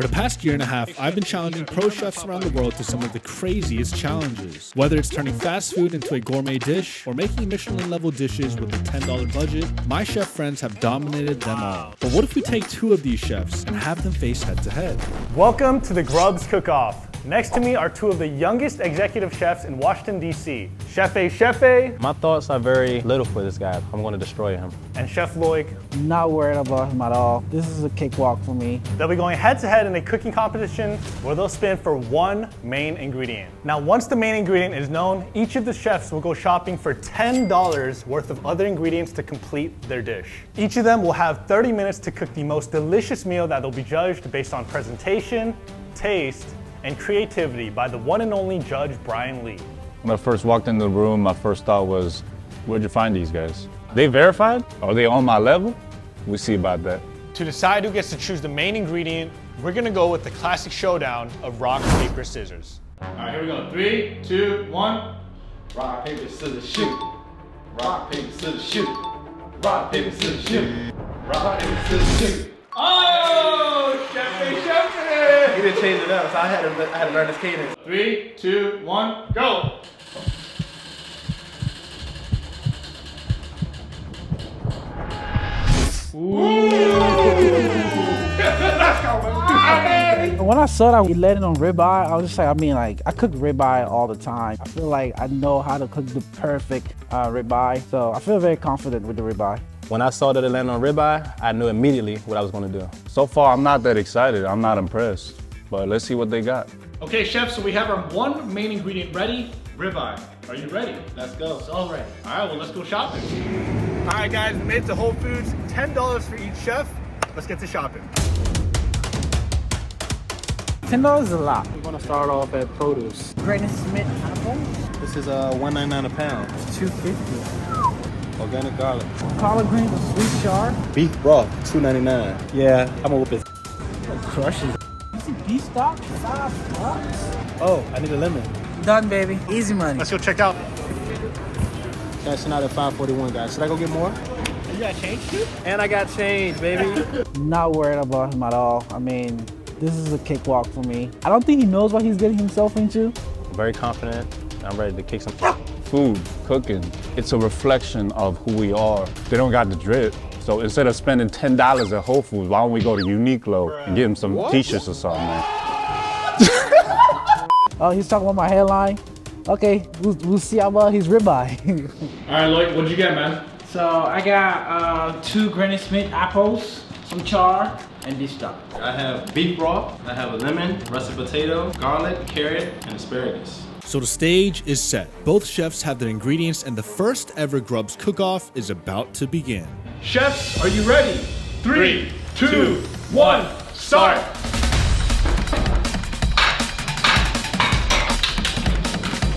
For the past year and a half, I've been challenging pro chefs around the world to some of the craziest challenges. Whether it's turning fast food into a gourmet dish or making Michelin-level dishes with a $10 budget, my chef friends have dominated them all. But what if we take two of these chefs and have them face head-to-head? Welcome to the GRUBS Cook-Off. Next to me are two of the youngest executive chefs in Washington, D.C. Chef A. My thoughts are very little for this guy. I'm going to destroy him. And Chef Loic. Not worried about him at all. This is a cakewalk for me. They'll be going head-to-head in a cooking competition where they'll spin for one main ingredient. Now, once the main ingredient is known, each of the chefs will go shopping for $10 worth of other ingredients to complete their dish. Each of them will have 30 minutes to cook the most delicious meal that will be judged based on presentation, taste, and creativity by the one and only Judge Brian Lee. When I first walked into the room, my first thought was, where'd you find these guys? They verified? Are they on my level? We'll see about that. To decide who gets to choose the main ingredient, we're gonna go with the classic showdown of rock, paper, scissors. All right, here we go. 3, 2, 1. Rock, paper, scissors, shoot. Rock, paper, scissors, shoot. Rock, paper, scissors, shoot. Rock, paper, scissors, shoot. Oh, Chef. He didn't change it up, so I had to learn this cadence. 3, 2, 1, go. When I saw that he landed on ribeye, I was just like, I cook ribeye all the time. I feel like I know how to cook the perfect ribeye, so I feel very confident with the ribeye. When I saw that it landed on ribeye, I knew immediately what I was going to do. So far, I'm not that excited. I'm not impressed. But let's see what they got. Okay, chef, so we have our one main ingredient ready, ribeye. Are you ready? Let's go. It's all ready. All right, well, let's go shopping. All right, guys, we made it to Whole Foods. $10 for each chef. Let's get to shopping. $10 is a lot. We're going to start off at produce. Granny Smith apple, This is $1.99 a pound. $2.50. Organic garlic. Collard greens with sweet chard. Beef broth, $2.99. Yeah, I'm going to whip it. Crushes. You see beef stock? $5. Oh, I need a lemon. Done, baby. Easy money. Let's go check out. Cashing out at $5.41, guys. Should I go get more? You got change too? And I got change, baby. Not worried about him at all. This is a cakewalk for me. I don't think he knows what he's getting himself into. I'm very confident. I'm ready to kick some. Food, cooking, it's a reflection of who we are. They don't got the drip. So instead of spending $10 at Whole Foods, why don't we go to Uniqlo and get him some t-shirts or something, man? Oh, he's talking about my hairline? Okay, we'll see how well he's ribeye. All right, Loic, what'd you get, man? So I got 2 Granny Smith apples, some char, and beef stock. I have beef broth, I have a lemon, russet potato, garlic, carrot, and asparagus. So the stage is set. Both chefs have their ingredients and the first ever GRUBS cook-off is about to begin. Chefs, are you ready? 3, 2, 1, start.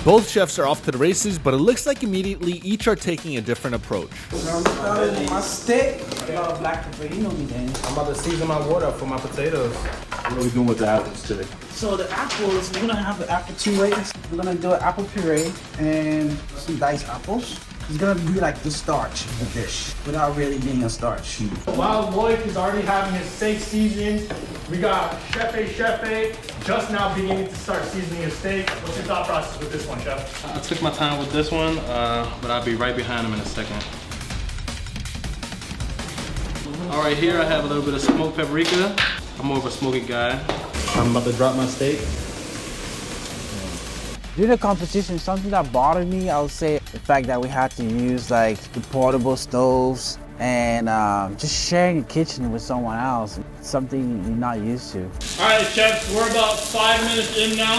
Both chefs are off to the races, but it looks like immediately each are taking a different approach. So I'm starting with my steak. I got black pepper, you know me, Danny. I'm about to season my water for my potatoes. What are we doing with the apples today? So the apples, we're gonna have the apple two ways. We're gonna do an apple puree and some diced apples. It's gonna be like the starch of the dish, without really being a starch. While Loic is already having his steak seasoned, we got Chef A just now beginning to start seasoning his steak. What's your thought process with this one, Chef? I took my time with this one, but I'll be right behind him in a second. All right, here I have a little bit of smoked paprika. I'm more of a smoky guy. I'm about to drop my steak. During the competition, something that bothered me, I would say the fact that we had to use like the portable stoves and just sharing a kitchen with someone else, something you're not used to. All right, chefs, we're about 5 minutes in now.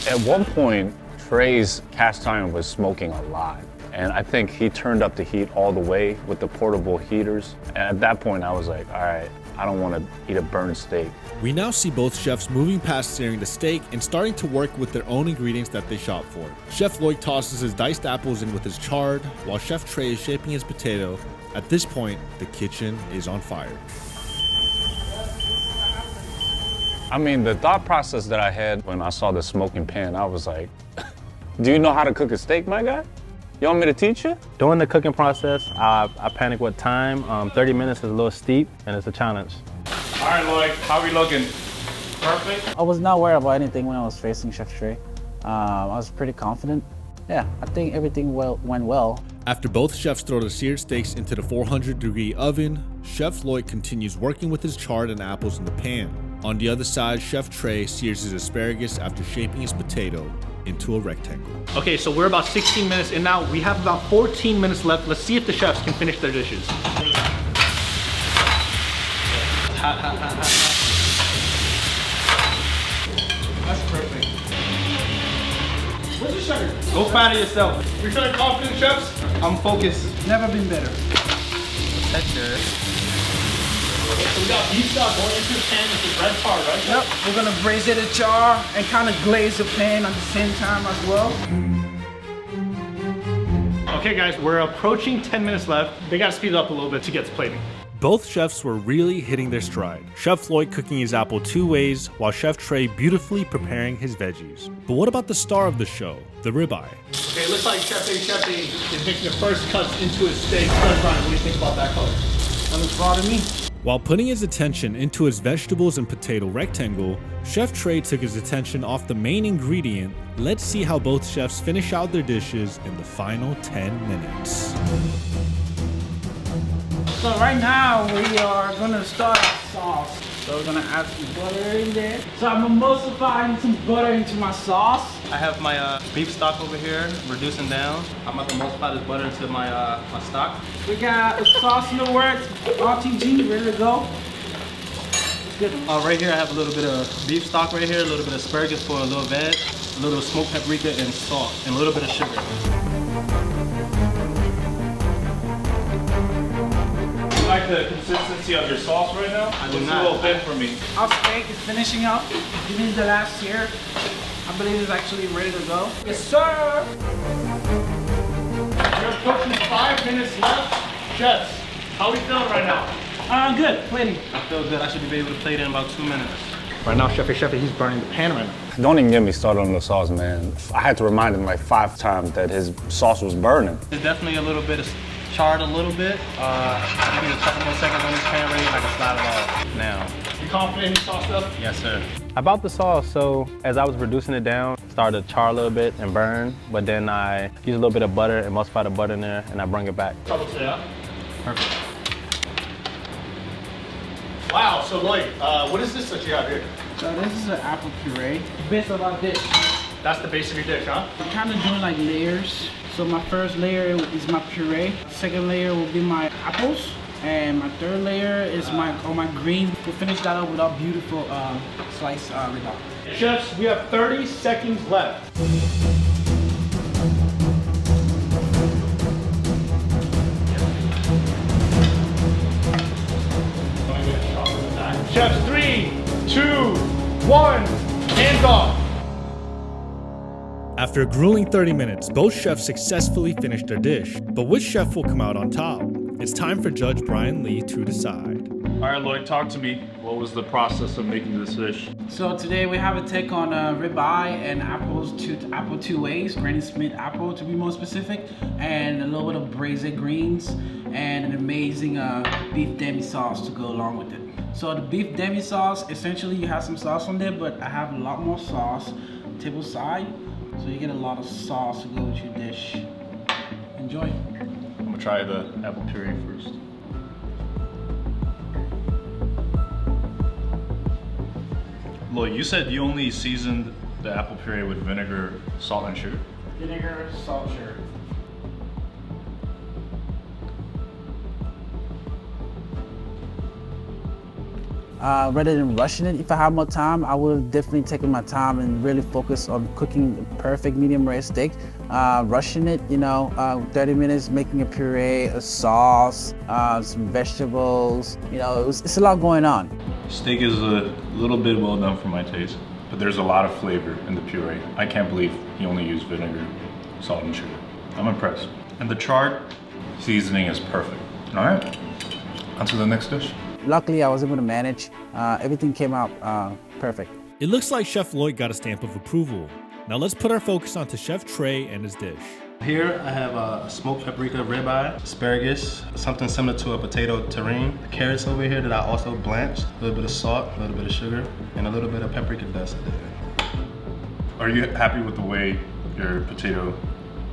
At one point, Trey's cast iron was smoking a lot. And I think he turned up the heat all the way with the portable heaters. And at that point, I was like, all right, I don't want to eat a burned steak. We now see both chefs moving past searing the steak and starting to work with their own ingredients that they shop for. Chef Loic tosses his diced apples in with his chard, while Chef Trey is shaping his potato. At this point, the kitchen is on fire. I mean, the thought process that I had when I saw the smoking pan, I was like, do you know how to cook a steak, my guy? You want me to teach you? During the cooking process, I panic with time. 30 minutes is a little steep, and it's a challenge. All right, Loic, how are we looking? perfect? I was not worried about anything when I was facing Chef Trey. I was pretty confident. Yeah, I think everything went well. After both chefs throw the seared steaks into the 400-degree oven, Chef Loic continues working with his chard and apples in the pan. On the other side, Chef Trey sears his asparagus after shaping his potato into a rectangle. Okay, so we're about 16 minutes in now. We have about 14 minutes left. Let's see if the chefs can finish their dishes. Hot, hot, hot, hot, hot. That's perfect. What's your sugar? Go find it yourself. You're feeling confident, chefs? I'm focused. Never been better. That's good. So we got beef stock going into the pan with the red char, right? Yep, we're gonna braise it in char and kind of glaze the pan at the same time as well. Okay guys, we're approaching 10 minutes left. They gotta speed it up a little bit to get to plating. Both chefs were really hitting their stride. Chef Loic cooking his apple 2 ways, while Chef Trey beautifully preparing his veggies. But what about the star of the show, the ribeye? Okay, it looks like Chef A is making the first cuts into his steak. Brian, what do you think about that color? That looks raw to me. While putting his attention into his vegetables and potato rectangle, Chef Trey took his attention off the main ingredient. Let's see how both chefs finish out their dishes in the final 10 minutes. So right now we are gonna start our sauce. So we're gonna add some butter in there. So I'm emulsifying some butter into my sauce. I have my beef stock over here, reducing down. I'm about to multiply this butter into my my stock. We got a sauce in the works, RTG, ready to go. It's good. Right here I have a little bit of beef stock right here, a little bit of asparagus for a little veg, a little smoked paprika and salt, and a little bit of sugar. You like the consistency of your sauce right now? I do It's not. a little thin for me. Our steak is finishing up. This is the last year. I believe it's actually ready to go. Yes, sir. We're approaching 5 minutes left. Chefs, how are we feeling right now? Good, plating. I feel good. I should be able to plate in about 2 minutes. Right now, Chef A, he's burning the pan right now. Don't even get me started on the sauce, man. I had to remind him like 5 times that his sauce was burning. There's definitely a little bit of charred a little bit. Give me a couple more seconds on this pan ready. I can slide it off now. You confident in your sauce stuff? Yes, sir. About the sauce, so as I was reducing it down, it started to char a little bit and burn, but then I use a little bit of butter, emulsify the butter in there, and I bring it back. Yeah. Perfect. Wow, so Loic, what is this that you have here? So this is an apple puree. Based on our dish. That's the base of your dish, huh? I'm kind of doing like layers. So my first layer is my puree. Second layer will be my apples. And my third layer is all my greens. We'll finish that up with our beautiful sliced ribeye. Chefs, we have 30 seconds left. Chefs, 3, 2, 1, hands off. After a grueling 30 minutes, both chefs successfully finished their dish. But which chef will come out on top? It's time for Judge Brian Lee to decide. All right, Loic, talk to me. What was the process of making this dish? So today we have a take on ribeye and apple 2 ways, Granny Smith apple to be more specific, and a little bit of braised greens, and an amazing beef demi sauce to go along with it. So the beef demi sauce, essentially you have some sauce on there, but I have a lot more sauce table side, so you get a lot of sauce to go with your dish. Enjoy. I'm gonna try the apple puree first. Loic, you said you only seasoned the apple puree with vinegar, salt, and sugar? Vinegar, salt, sugar. Rather than rushing it, if I had more time, I would have definitely taken my time and really focused on cooking the perfect medium rare steak. Rushing it, 30 minutes making a puree, a sauce, some vegetables, it's a lot going on. Steak is a little bit well done for my taste, but there's a lot of flavor in the puree. I can't believe you only use vinegar, salt, and sugar. I'm impressed. And the chard seasoning is perfect. All right, on to the next dish. Luckily, I was able to manage. Everything came out perfect. It looks like Chef Loic got a stamp of approval. Now let's put our focus onto Chef Trey and his dish. Here I have a smoked paprika ribeye, asparagus, something similar to a potato terrine, carrots over here that I also blanched, a little bit of salt, a little bit of sugar, and a little bit of paprika dust at the end. Are you happy with the way your potato?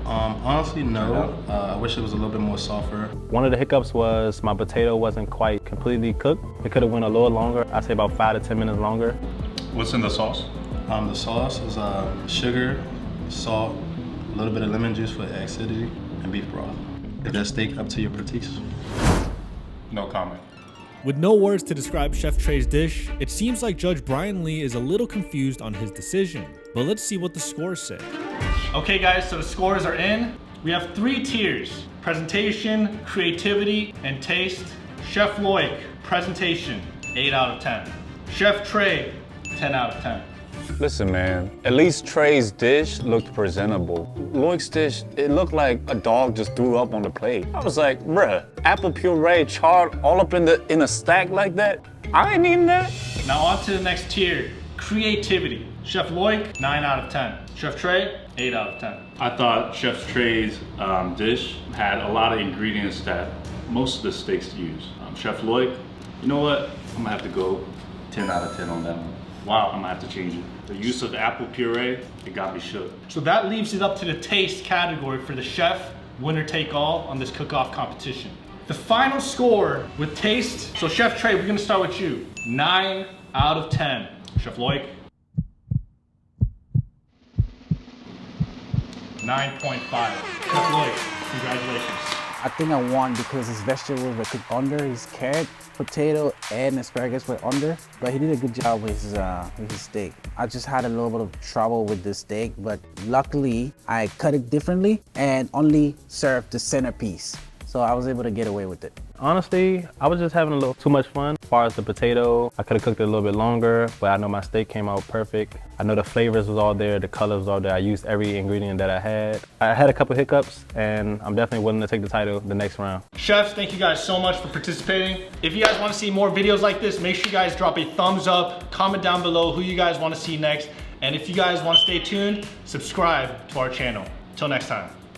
Honestly, no. I wish it was a little bit more softer. One of the hiccups was my potato wasn't quite completely cooked. It could have went a little longer. I'd say about 5 to 10 minutes longer. What's in the sauce? The sauce is sugar, salt, a little bit of lemon juice for acidity, and beef broth. Is that steak up to your taste? No comment. With no words to describe Chef Trey's dish, it seems like Judge Brian Lee is a little confused on his decision. But let's see what the scores say. Okay guys, so the scores are in. We have 3 tiers: presentation, creativity, and taste. Chef Loic, presentation, 8 out of 10. Chef Trey, 10 out of 10. Listen, man, at least Trey's dish looked presentable. Loic's dish, it looked like a dog just threw up on the plate. I was like, bruh, apple puree charred all up in a stack like that? I ain't eating that. Now on to the next tier, creativity. Chef Loic, 9 out of 10. Chef Trey, 8 out of 10. I thought Chef Trey's dish had a lot of ingredients that most of the steaks use. Chef Loic, you know what? I'm gonna have to go 10 out of 10 on that one. Wow, I'm gonna have to change it. The use of apple puree, it got me shook. So that leaves it up to the taste category for the chef, winner take all on this cook-off competition. The final score with taste, so Chef Trey, we're gonna start with you. 9 out of 10. Chef Loic? 9.5. Chef Loic, congratulations. I think I won because his vegetables were cooked under, his carrot, potato, and asparagus were under, but he did a good job with his steak. I just had a little bit of trouble with the steak, but luckily I cut it differently and only served the centerpiece. So I was able to get away with it. Honestly, I was just having a little too much fun. As far as the potato, I could have cooked it a little bit longer, but I know my steak came out perfect. I know the flavors was all there, the colors was all there. I used every ingredient that I had. I had a couple hiccups, and I'm definitely willing to take the title the next round. Chefs, thank you guys so much for participating. If you guys want to see more videos like this, make sure you guys drop a thumbs up, comment down below who you guys want to see next, and if you guys want to stay tuned, subscribe to our channel. Till next time.